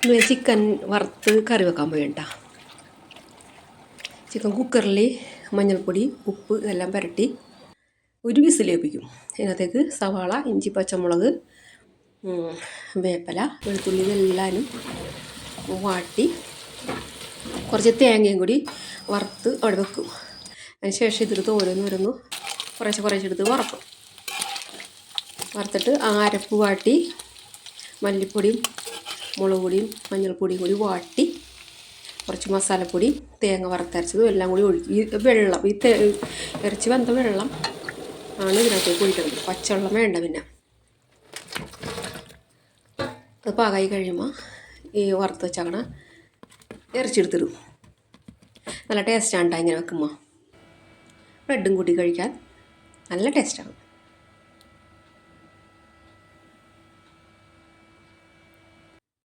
ഇന്ന് ചിക്കൻ വറുത്ത് കറി വെക്കാൻ പോയിട്ടാ. ചിക്കൻ കുക്കറിൽ മഞ്ഞൾപ്പൊടി ഉപ്പ് ഇതെല്ലാം പുരട്ടി ഒരു വിസിൽ വേപ്പിക്കും. അതിനകത്തേക്ക് സവാള, ഇഞ്ചി, പച്ചമുളക്, വേപ്പില, വെളുത്തുള്ളി ഇതെല്ലാനും വാട്ടി കുറച്ച് തേങ്ങയും കൂടി വറുത്ത് അവിടെ വെക്കും. അതിന് ശേഷം ഇതെടുത്ത് ഓരോന്നോരോന്ന് കുറേശ്ശെ എടുത്ത് വറക്കും. വറുത്തിട്ട് അരപ്പ് വാട്ടി മല്ലിപ്പൊടിയും മുളക് പൊടിയും മഞ്ഞൾപ്പൊടിയും കൂടി വാട്ടി കുറച്ച് മസാലപ്പൊടി തേങ്ങ വറുത്തരച്ചതും എല്ലാം കൂടി ഒഴുക്കി വെള്ളം ഇറച്ചി വെന്ത വെള്ളം ആണ് ഇതിനകത്തേക്ക് ഒഴിക്കുന്നത്. പച്ചവെള്ളം വേണ്ട. പിന്നെ അത് പാകമായി കഴിയുമ്പോൾ ഈ വറുത്ത് വെച്ചാക്കണ ഇറച്ചി എടുത്തിടും. നല്ല ടേസ്റ്റാണ് ഇങ്ങനെ വെക്കുമ്പോൾ. ബ്രെഡും കൂട്ടി കഴിക്കാൻ നല്ല ടേസ്റ്റാണ്.